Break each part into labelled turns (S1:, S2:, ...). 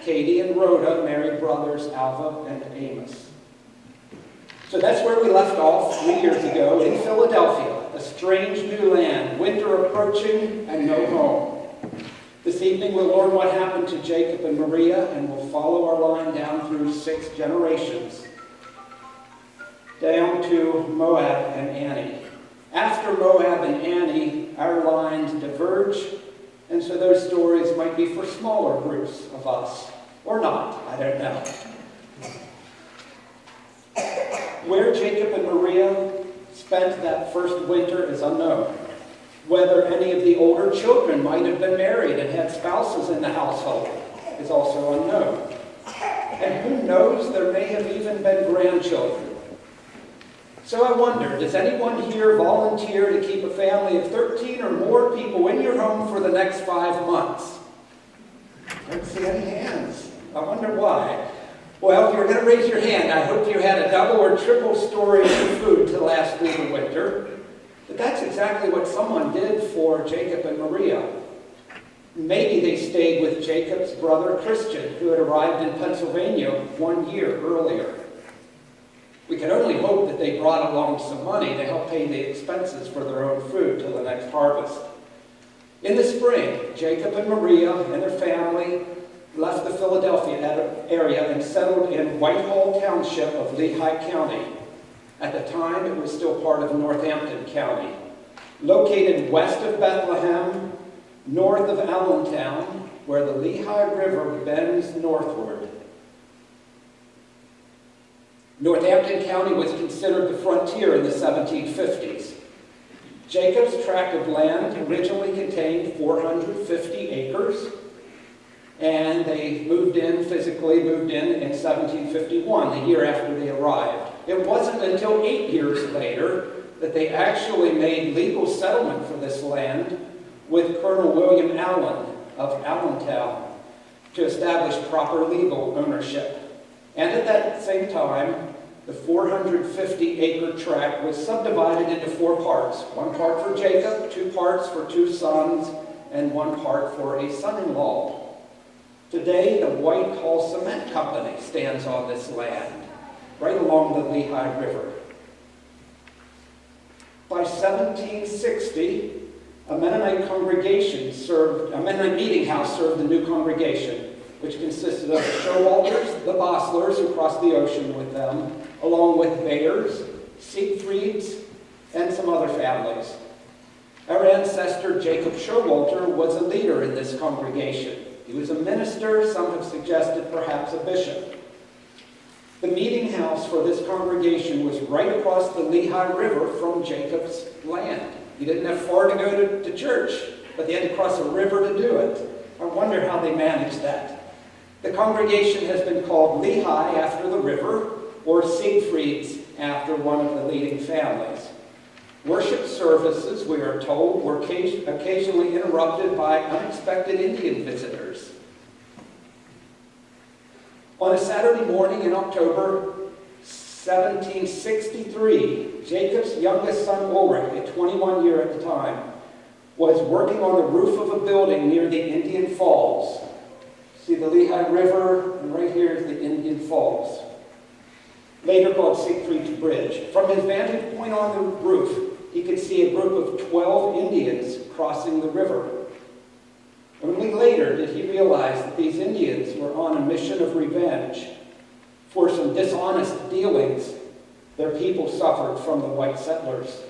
S1: Katie and Rhoda married brothers Alva and Amos. So that's where we left off 3 years ago in Philadelphia, a strange new land, winter approaching and no home. This evening we'll learn what happened to Jacob and Maria, and we'll follow our line down through 6 generations, down to Moab and Annie. After Moab and Annie, our lines diverge, and so those stories might be for smaller groups of us, or not, I don't know. Where Jacob and Maria spent that first winter is unknown. Whether any of the older children might have been married and had spouses in the household is also unknown. And who knows, there may have even been grandchildren. So I wonder, does anyone here volunteer to keep a family of 13 or more people in your home for the next 5 months? I don't see any hands. I wonder why. Well, if you're going to raise your hand, I hope you had a double or triple storage of food to last through the winter. But that's exactly what someone did for Jacob and Maria. Maybe they stayed with Jacob's brother Christian, who had arrived in Pennsylvania 1 year earlier. We can only hope that they brought along some money to help pay the expenses for their own food till the next harvest. In the spring, Jacob and Maria and their family left the Philadelphia area and settled in Whitehall Township of Lehigh County. At the time, it was still part of Northampton County. Located west of Bethlehem, north of Allentown, where the Lehigh River bends northward. Northampton County was considered the frontier in the 1750s. Jacob's tract of land originally contained 450 acres, and they physically moved in 1751, the year after they arrived. It wasn't until 8 years later that they actually made legal settlement for this land with Colonel William Allen of Allentown to establish proper legal ownership. And at that same time, the 450-acre tract was subdivided into 4 parts. 1 part for Jacob, 2 parts for 2 sons, and 1 part for a son-in-law. Today, the Whitehall Cement Company stands on this land, right along the Lehigh River. By 1760, a Mennonite meeting house served the new congregation, which consisted of the Showalters, the Bosslers, who crossed the ocean with them, along with Bayers, Siegfrieds, and some other families. Our ancestor, Jacob Showalter, was a leader in this congregation. He was a minister, some have suggested perhaps a bishop. The meeting house for this congregation was right across the Lehigh River from Jacob's land. He didn't have far to go to church, but they had to cross a river to do it. I wonder how they managed that. The congregation has been called Lehigh after the river, or Siegfrieds after one of the leading families. Worship services, we are told, were occasionally interrupted by unexpected Indian visitors. On a Saturday morning in October 1763, Jacob's youngest son Ulrich, at 21 years at the time, was working on the roof of a building near the Indian Falls. See the Lehigh River, and right here is the Indian Falls, later called Siegfried's Bridge. From his vantage point on the roof, he could see a group of 12 Indians crossing the river. Only later did he realize that these Indians were on a mission of revenge for some dishonest dealings their people suffered from the white settlers.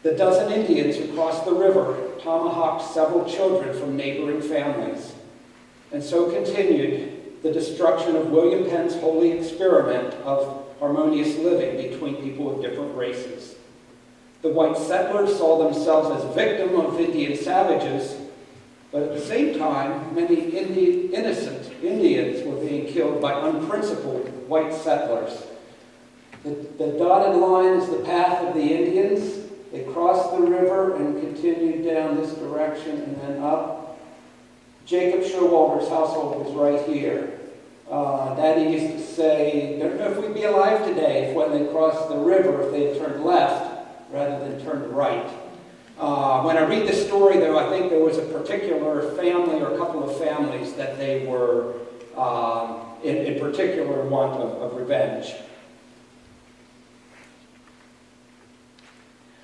S1: The dozen Indians who crossed the river tomahawked several children from neighboring families, and so continued the destruction of William Penn's holy experiment of harmonious living between people of different races. The white settlers saw themselves as victims of Indian savages, but at the same time, many innocent Indians were being killed by unprincipled white settlers. The dotted line is the path of the Indians. They crossed the river and continued down this direction and then up. Jacob Showalter's household was right here. Daddy used to say, I don't know if we'd be alive today if when they crossed the river, if they had turned left rather than turned right. When I read the story, though, I think there was a particular family or a couple of families that they were in particular want of revenge.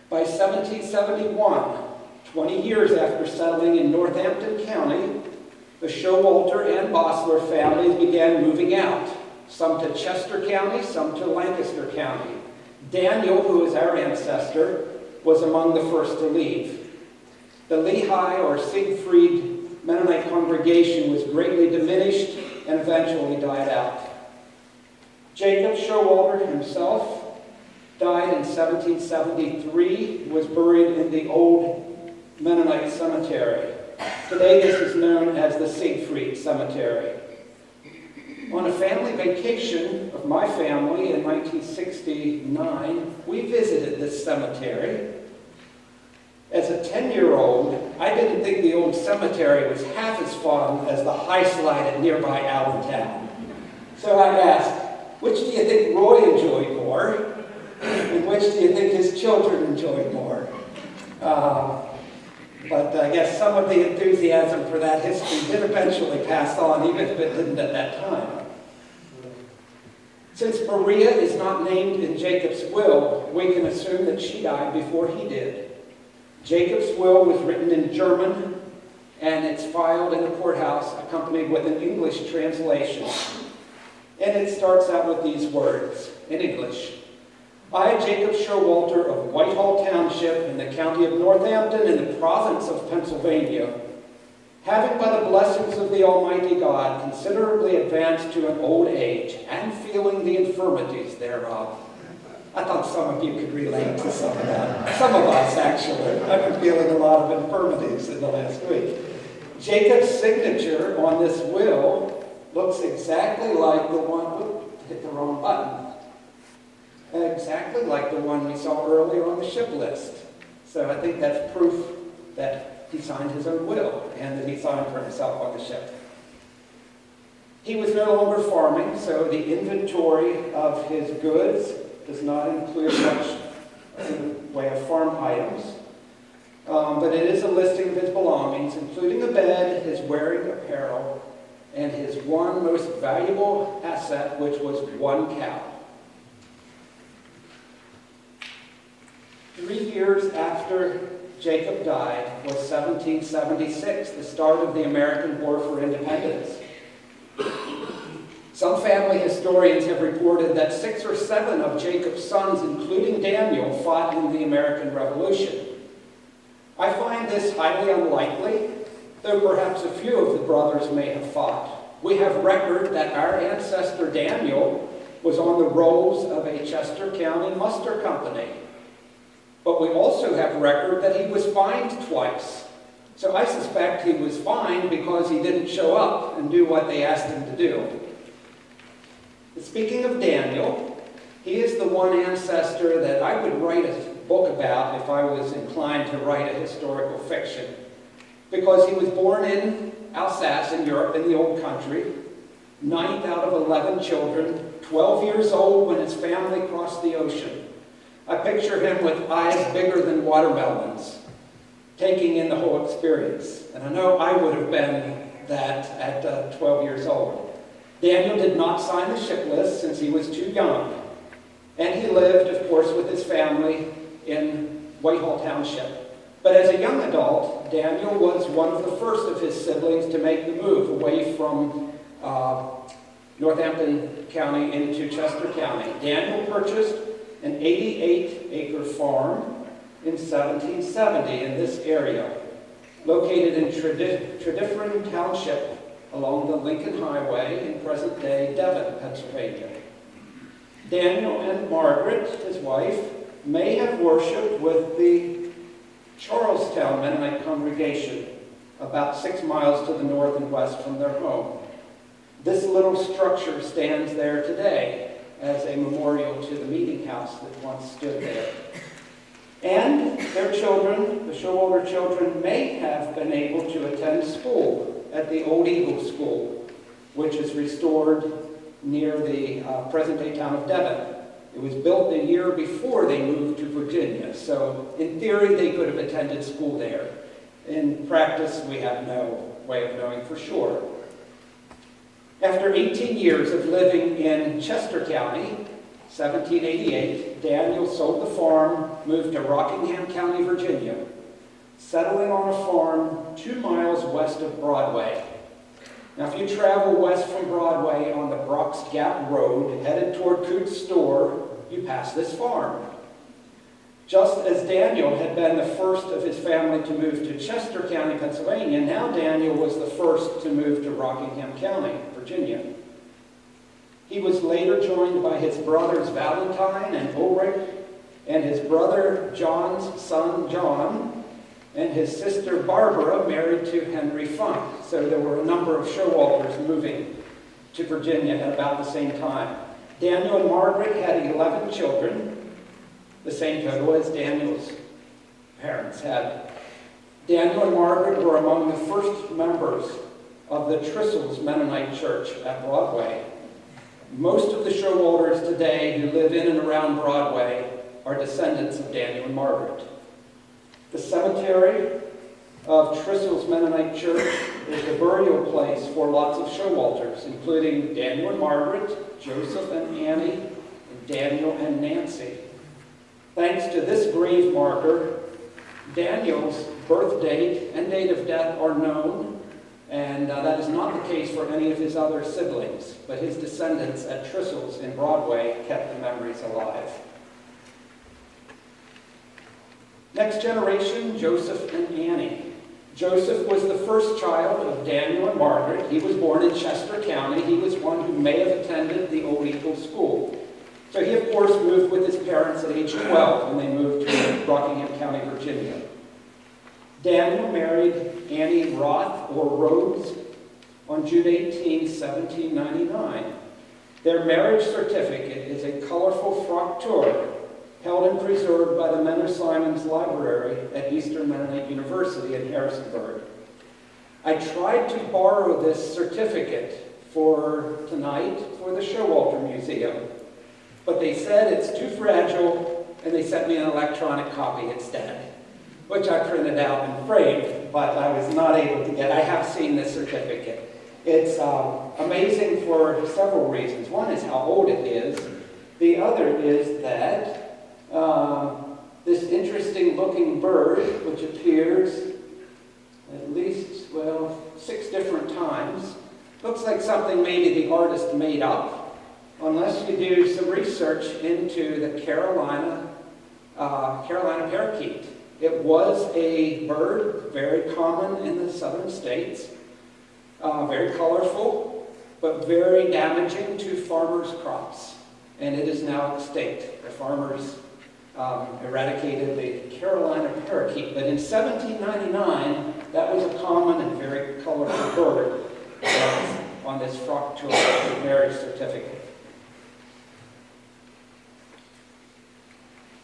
S1: By 1771, 20 years after settling in Northampton County, the Showalter and Bossler families began moving out, some to Chester County, some to Lancaster County. Daniel, who is our ancestor, was among the first to leave. The Lehigh or Siegfried Mennonite congregation was greatly diminished and eventually died out. Jacob Showalter himself died in 1773, was buried in the old Mennonite cemetery. Today this is known as the Siegfried Cemetery. On a family vacation of my family in 1969, we visited this cemetery. As a 10-year-old, I didn't think the old cemetery was half as fun as the high slide at nearby Allentown. So I asked, which do you think Roy enjoyed more? And which do you think his children enjoyed more? But I guess some of the enthusiasm for that history did eventually pass on, even if it didn't at that time. Since Maria is not named in Jacob's will, we can assume that she died before he did. Jacob's will was written in German, and it's filed in the courthouse accompanied with an English translation. And it starts out with these words in English. I, Jacob Showalter of Whitehall Township in the county of Northampton in the province of Pennsylvania, having by the blessings of the Almighty God considerably advanced to an old age and feeling the infirmities thereof. I thought some of you could relate to some of that. Some of us, actually. I've been feeling a lot of infirmities in the last week. Jacob's signature on this will looks exactly like the one, hit the wrong button. Exactly like the one we saw earlier on the ship list. So I think that's proof that he signed his own will and that he signed for himself on the ship. He was no longer farming, so the inventory of his goods does not include much in the way of farm items. But it is a listing of his belongings, including a bed, his wearing apparel, and his one most valuable asset, which was one cow. 3 years after Jacob died was 1776, the start of the American War for Independence. Some family historians have reported that 6 or 7 of Jacob's sons, including Daniel, fought in the American Revolution. I find this highly unlikely, though perhaps a few of the brothers may have fought. We have record that our ancestor Daniel was on the rolls of a Chester County muster company. But we also have record that he was fined twice. So I suspect he was fined because he didn't show up and do what they asked him to do. Speaking of Daniel, he is the one ancestor that I would write a book about if I was inclined to write a historical fiction. Because he was born in Alsace in Europe, in the old country, 9th out of 11 children, 12 years old when his family crossed the ocean. I picture him with eyes bigger than watermelons, taking in the whole experience. And I know I would have been that at 12 years old. Daniel did not sign the ship list since he was too young. And he lived, of course, with his family in Whitehall Township. But as a young adult, Daniel was one of the first of his siblings to make the move away from Northampton County into Chester County. Daniel purchased an 88-acre farm in 1770 in this area, located in Tredyffrin Township along the Lincoln Highway in present-day Devon, Pennsylvania. Daniel and Margaret, his wife, may have worshipped with the Charlestown Mennonite congregation, about 6 miles to the north and west from their home. This little structure stands there today as a memorial to the meeting house that once stood there. And their children, the Showalter children, may have been able to attend school at the Old Eagle School, which is restored near the present-day town of Devon. It was built a year before they moved to Virginia, so in theory they could have attended school there. In practice, we have no way of knowing for sure. After 18 years of living in Chester County, 1788, Daniel sold the farm, moved to Rockingham County, Virginia, settling on a farm 2 miles west of Broadway. Now, if you travel west from Broadway on the Brock's Gap Road, headed toward Coote's store, you pass this farm. Just as Daniel had been the first of his family to move to Chester County, Pennsylvania, now Daniel was the first to move to Rockingham County, Virginia. He was later joined by his brothers Valentine and Ulrich, and his brother John's son John, and his sister Barbara, married to Henry Funk. So there were a number of Showalters moving to Virginia at about the same time. Daniel and Margaret had 11 children, the same total as Daniel's parents had. Daniel and Margaret were among the first members of the Trissels Mennonite Church at Broadway. Most of the Showalters today who live in and around Broadway are descendants of Daniel and Margaret. The cemetery of Trissels Mennonite Church is the burial place for lots of Showalters, including Daniel and Margaret, Joseph and Annie, and Daniel and Nancy. Thanks to this grave marker, Daniel's birth date and date of death are known, and that is not the case for any of his other siblings, but his descendants at Trissels in Broadway kept the memories alive. Next generation, Joseph and Annie. Joseph was the first child of Daniel and Margaret. He was born in Chester County. He was one who may have attended the Old Eagle School. So he, of course, moved with his parents at age 12 when they moved to Rockingham County, Virginia. Daniel married Annie Roth, or Rhodes, on June 18, 1799. Their marriage certificate is a colorful frockture held and preserved by the Menor Simons Library at Eastern Mennonite University in Harrisonburg. I tried to borrow this certificate for tonight for the Showalter Museum, but they said it's too fragile, and they sent me an electronic copy instead, which I printed out and framed, but I was not able to get. I have seen this certificate. It's amazing for several reasons. One is how old it is. The other is that this interesting looking bird, which appears at least, 6 different times, looks like something maybe the artist made up, unless you do some research into the Carolina parakeet. It was a bird very common in the southern states, very colorful, but very damaging to farmers' crops, and it is now extinct. The farmers eradicated the Carolina parakeet, but in 1799, that was a common and very colorful bird on this frockture marriage certificate.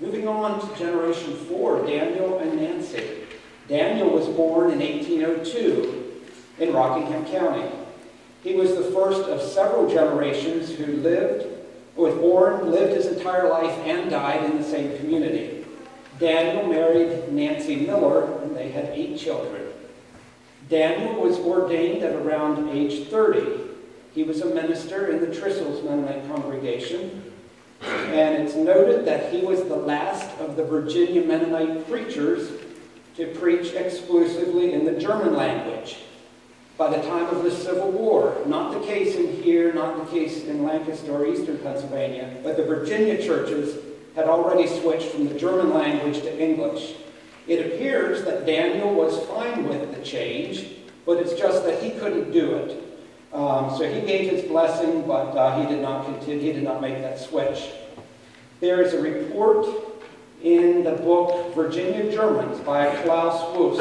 S1: Moving on to generation 4, Daniel and Nancy. Daniel was born in 1802 in Rockingham County. He was the first of several generations who lived his entire life and died in the same community. Daniel married Nancy Miller, and they had 8 children. Daniel was ordained at around age 30. He was a minister in the Trissels Mennonite congregation, and it's noted that he was the last of the Virginia Mennonite preachers to preach exclusively in the German language by the time of the Civil War. Not the case in here, not the case in Lancaster or Eastern Pennsylvania, but the Virginia churches had already switched from the German language to English. It appears that Daniel was fine with the change, but it's just that he couldn't do it. So he gave his blessing, but he did not continue. He did not make that switch. There is a report in the book Virginia Germans by Klaus Wuss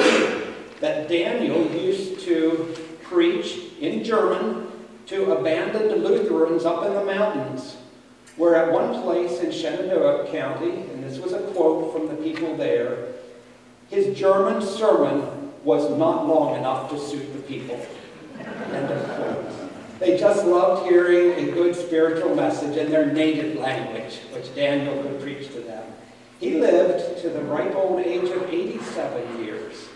S1: that Daniel used to preach in German to abandoned Lutherans up in the mountains, where at one place in Shenandoah County, and this was a quote from the people there, his German sermon was not long enough to suit the people. End of quote. They just loved hearing a good spiritual message in their native language, which Daniel could preach to them. He lived to the ripe old age of 87 years,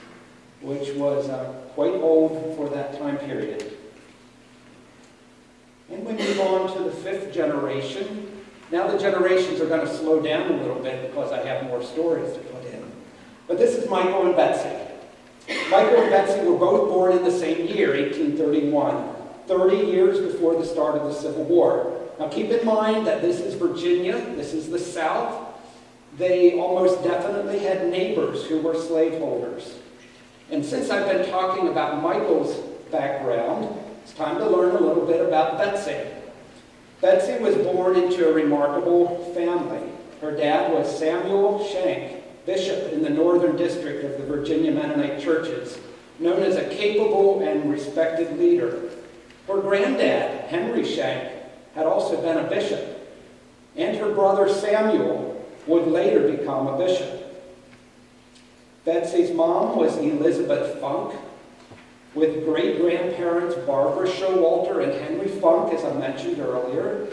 S1: which was quite old for that time period. And we move on to the 5th generation. Now the generations are going to slow down a little bit because I have more stories to put in. But this is Michael and Betsy. Michael and Betsy were both born in the same year, 1831, 30 years before the start of the Civil War. Now keep in mind that this is Virginia, this is the South. They almost definitely had neighbors who were slaveholders. And since I've been talking about Michael's background, it's time to learn a little bit about Betsy. Betsy was born into a remarkable family. Her dad was Samuel Shank, bishop in the Northern District of the Virginia Mennonite Churches, known as a capable and respected leader. Her granddad, Henry Shank, had also been a bishop, and her brother Samuel would later become a bishop. Betsy's mom was Elizabeth Funk, with great-grandparents Barbara Showalter and Henry Funk, as I mentioned earlier.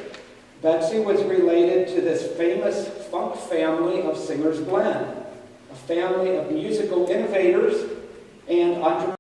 S1: Betsy was related to this famous Funk family of Singer's Glen, a family of musical innovators and entrepreneurs.